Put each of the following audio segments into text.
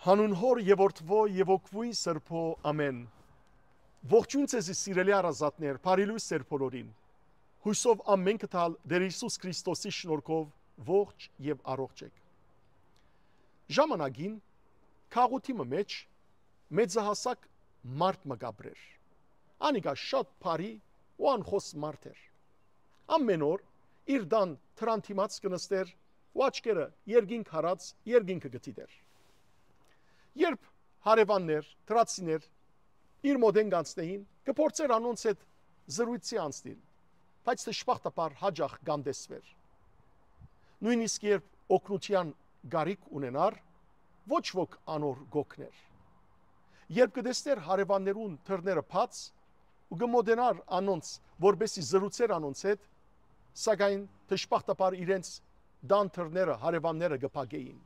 Հանուն հոր եւ որդվո եւ օգվույն սրբո ամեն։ Ողջույն ձեզի սիրելի առազատներ, բարիլույս ձեր բոլորին։ Հույսով ամենքը տալ Տեր Հիսուս Քրիստոսի շնորհքով ողջ եւ առողջ եք։ Ժամանակին քաղուտի մեջ մեծահասակ մարդ մգաբրեր։ Անիկա շատ բարի ու անխոս մարդ էր։ Ամեն օր իր դան թրանտիմաց կնստեր ու աչքերը երկինք հարած երկինքը գտիդեր։ Երբ հարևաններ, տրացիներ իր մոդեն գանցնեին, կփորձեր անոնց հետ զրույցի անցնել, բայց դժբախտաբար հաջող գանդեսվեր։ Նույնիսկ երբ օգնության գարիք ունենար, ոչ ոք անոր գոքներ։ Երբ կդեսներ հարևաններուն թռները բաց ու կմոդենար անոնց, որբեսի զրուցեր անոնց հետ, սակայն դժբախտաբար իրենց դան թռները հարևանները կփակեին։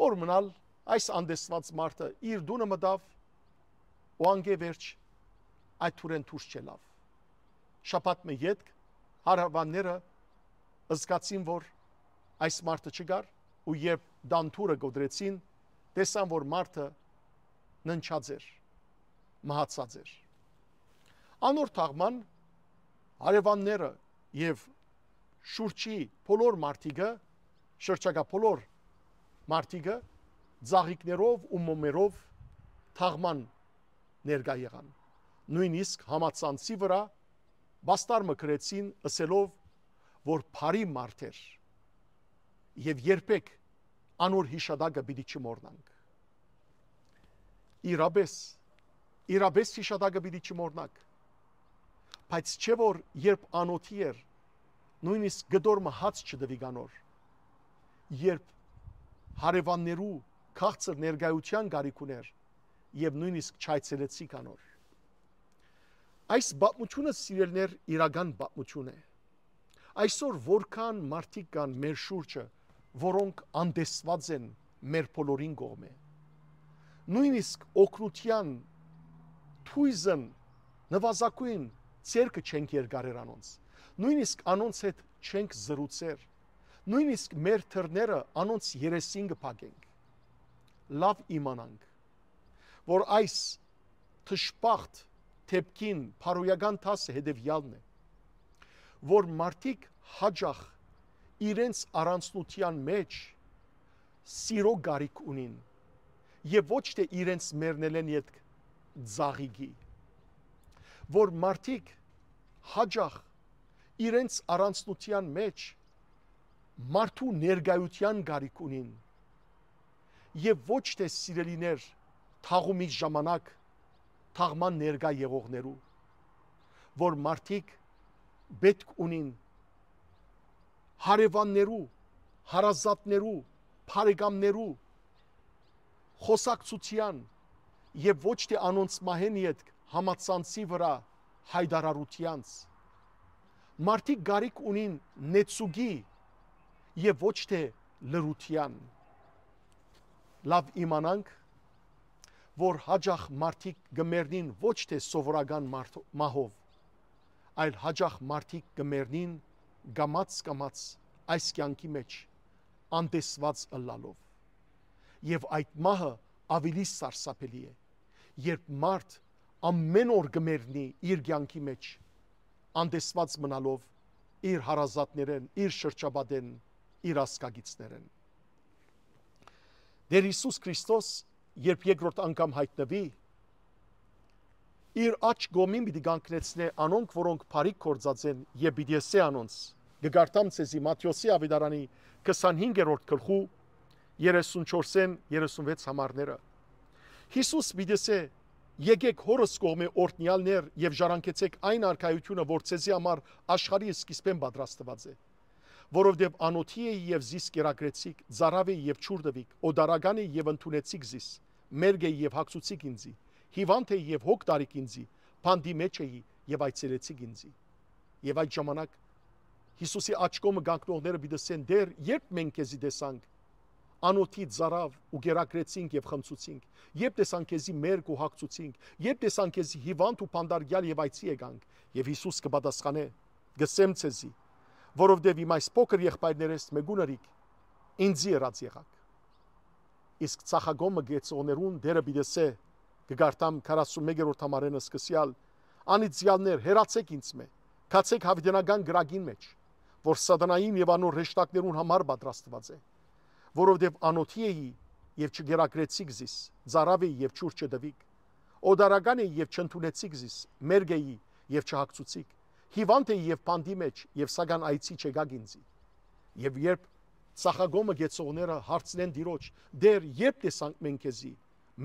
Օր մնալ այս անդեսված մարդը իր դունը մտավ ու անգևերջ այդ թուրեն դուրս չելավ։ Շաբաթ մը յետք հարևանները զգացին, որ այս մարդը չգար ու երբ դանթուրը գոդրեցին, տեսան, որ մարդը ննչած էր, մահացած էր։ Անոր թաղման հարևանները եւ շուրջի բոլոր մարդիկը, շրջակա բոլոր մարդիկը ծաղիկներով ու մոմերով թաղման ներկա եղան։ Նույնիսկ համացանցի վրա բաստար մկրեցին ասելով, որ բարի մարդ էր եւ երբեք անոր հիշադակը պիտի չմոռնանք։ Իրապես հիշադակը պիտի չմոռնանք։ Բայց չէ որ երբ անոթի էր, նույնիսկ գդոր մահաց չդվի կանոր։ Երբ հարևաններու քաղցր ներկայության գարիք ուներ եւ նույնիսկ չայցելեցի կանոր։ Այս պատմությունը սիրելներ իրական պատմություն է։ Այսօր որքան մարդիկ կան մեր շուրջը, որոնք անդեսված են մեր բոլորին կողմէ։ Նույնիսկ օգնության թույզն նվազագույն ցերկը չենք երկարեր անոնց։ Նույնիսկ անոնց հետ չենք զրուցեր։ Նույնիսկ մեր թռները անոնց երեսին կփակենք։ Լավ իմանանք, որ այս թշպախտ թեփքին փարոյական տասը հետևյալն է, որ մարդիկ հաջող իրենց առանցնության մեջ սիրո գարիք ունին եւ ոչ թե իրենց մերնելեն յետ ծաղիկի, որ մարդիկ հաջող իրենց առանցնության մեջ մարդու ներկայության գարիք ունին եւ ոչ թե սիրելիներ թաղումի ժամանակ թաղման ներկա եղողներու, որ մարդիկ պետք ունին հարևաններու, հարազատներու, բարեկամներու խոսակցության եւ ոչ թե անոնց մահեն յետ համացանցի վրա հայդարարությանց։ Մարդիկ գարիք ունին նեցուգի եւ ոչ թե լրության։ Լավ իմանանք, որ հաջող մարդիկ գմերնին ոչ թե սովորական մահով, այլ հաջող մարդիկ գմերնին գամած այս կյանքի մեջ անդեսված ըլլալով։ Եվ այդ մահը ավելի սարսափելի է, երբ մարդ ամեն օր գմերնի իր կյանքի մեջ անդեսված մնալով իր հարազատներեն, իր շրջապատեն, իր ասկագիցներեն։ Տեր Հիսուս Քրիստոս երբ երկրորդ անգամ հայտնվի, իր աջ գոմին պիտի կանգնեցնե անոնք, որոնք բարիք կործած են եւ պիտի ասե անոնց։ Գգարտամ ցեզի Մատթեոսի ավետարանի 25-րդ գլխու 34-ին 36 համարները։ Հիսուս պիտի ասե. «Եկեք հորս կողմե օրտնյալներ եւ ժառանգեցեք այն արքայությունը, որ ցեզի համար աշխարհի սկիզբեն պատրաստված է, որովհետեւ անոթի է եւ զիս կերակրեցիք, ծարավ է եւ ճուրդվիկ, օդարական է եւ ընդունեցիք զիս, մերգ է եւ հագցուցիք ինձի, հիվանդ է եւ հոգ տարիք ինձի, բանդի մեջ էի եւ այցելեցիք ինձի»։ Եվ այդ ժամանակ Հիսուսի աջ կողմը գանքնողները պիտի ասեն. «Դեր, երբ մենք քեզի տեսանք, անոթի ծարավ ու գերակրեցինք եւ խմցուցինք, երբ տեսանք քեզի մերգ ու հագցուցինք, երբ տեսանք քեզի հիվանդ ու պանդարգյալ եւ այցի եկանք»։ Եվ Հիսուս կպատասխանե. «Գսեմ ցեզի, որովհետեւ իմ այս փոքր եղբայրներս մեկունարիք ինձի ըրած եղաք»։ իսկ ցախագոմը գեցողներուն դերը բիդեսե գգարտամ 41-րդ համարենը սկսյալ անիծյալներ հերացեք ինձ մե կացեք հավիտենական գրագին մեջ որ սատանային եւ անոր ռեշտակներուն համար պատրաստված է որովհետեւ անոթի էի եւ չգերակրեցիք զիս ծարավի եւ ճուր չդվիկ օդարական էի եւ չընդունեցիք զիս մերգ էի եւ չհագցուցիք հիվանդ էի եւ պանդի մեջ եւ սագան այցի չեկակ ինձի եւ երբ ցախագոմը գեցողները հարցնեն դիրոջ դեր երբ տեսանք մենք քեզի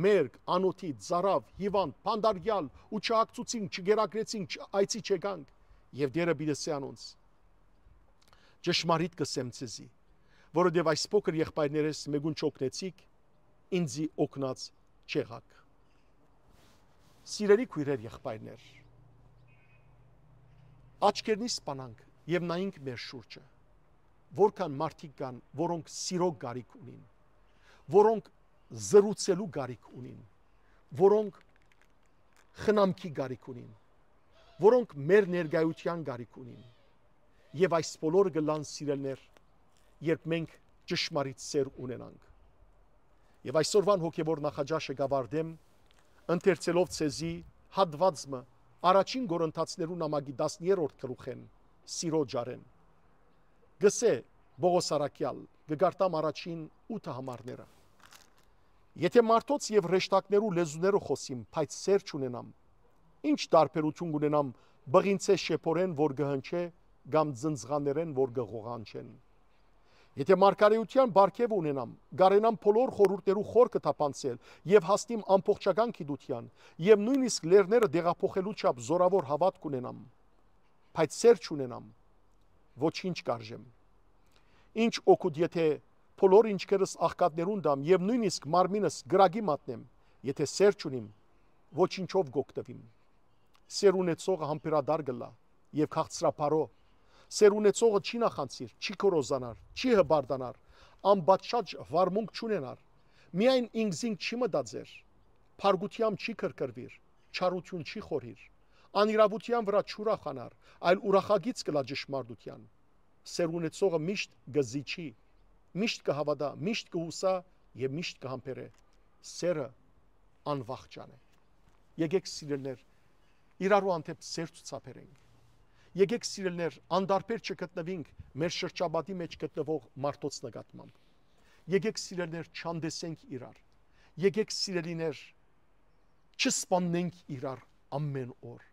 մերգ անոթի ծարավ հիվանդ պանդարգյալ ու չհագցուցինք չգերակրեցինք այցի չեկանք եւ դերը բիդեսե անոնց ճշմարիտ կսեմ ցեզի որովհետեւ այս փոքր եղբայրներս մեգուն չօգնեցիք ինձի օգնած չեղաք սիրելի քույրեր եղբայրներ աչքերնից սպանանք եւ նայենք մեր շուրջը որքան մարդիկ կան որոնք սիրո գարիք ունին որոնք զրուցելու գարիք ունին որոնք խնամքի գարիք ունին որոնք մեր ներկայության գարիք ունին եւ այս բոլորը գլան սիրելներ երբ մենք ճշմարիտ սեր ունենանք եւ այսօրվան հոգեվոր նախաճաշը գավարդեմ ընթերցելով ցեզի հատվածը առաջին Գորընթացներու նամակի 10-րդ գլուխեն սիրո ջարեն գսե Բողոս Արաքյալ գգարտամ առաջին 8 համարները եթե մարդոց եւ ռեշտակներու լեզուները խոսիմ բայց սեր չունենամ ինչ տարբերություն ունենամ բղինցե շեփորեն որ գհնչե կամ ծնծղաներեն որ գղողանչեն եթե մարգարեության բարգև ունենամ գարենամ բոլոր խորհուրդներու խորքը թափանցել եւ հաստիմ ամբողջական գիտության եւ նույնիսկ լերները դեղափոխելու չափ զորավոր հավատք ունենամ բայց սեր չունենամ ոչինչ կարժեմ ինչ օգուտ եթե բոլոր ինչքերս աղքատներուն դամ եւ նույնիսկ մարմինս գրագի մատնեմ եթե սեր չունիմ ոչինչով գոկտվիմ սեր ունեցողը համբերադար գլա եւ քաղցրապարո սեր ունեցողը չի նախանցիր չի կորոզանար չի հբարդանար անբաճած վարմունք չունենար միայն ինքզին չի մտածեր փարգությամբ չի կրկրվիր չարություն չի խորիր անիրավության վրա չուրախանար այլ ուրախագից կլա ճշմարտության սեր ունեցողը միշտ գզիչի միշտ կհավատա միշտ կհուսա եւ միշտ կհամբերե սերը անվախճան է եկեք սիրելներ իրարու անտեպ սեր ցուցաբերենք եկեք սիրելներ անդարբեր չգտնվենք մեր շրջապատի մեջ գտնվող մարդոց նկատմամբ եկեք սիրելներ չանդեսենք իրար եկեք սիրելիներ չսպանենք իրար ամեն օր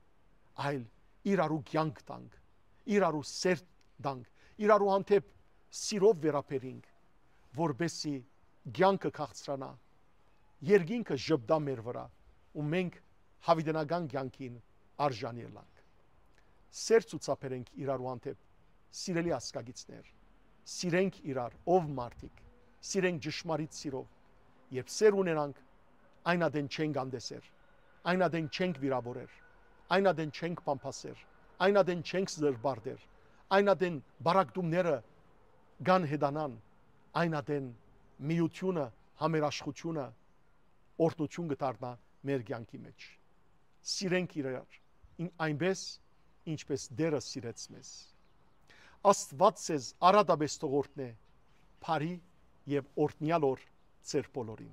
այլ իրարու կյանք տանք իրարու սեր տանք իրարու անտեպ սիրով վերապերենք որբեսի կյանքը քաղցրանա երկինքը ժպտա մեր վրա ու մենք հավիտենական կյանքին արժանի ելանք սեր ցուցաբերենք իրարու անտեպ սիրելի ասկագիցներ սիրենք իրար ով մարդիկ սիրենք ճշմարիտ սիրով երբ սեր ունենանք այնադեն չենք անդեսեր այնադեն չենք վիրավորեր այնադեն չենք պամփասեր այնադեն չենք զրբարդեր այնադեն բարակդումները գան հետանան այնադեն միությունը համերաշխությունը օրհնություն կդառնա մեր կյանքի մեջ սիրենք իրար այնպես ինչպես դերը սիրեց մեզ Աստված ձեզ արադաբես թողորտնե բարի եւ օրհնյալ օր ձեր բոլորին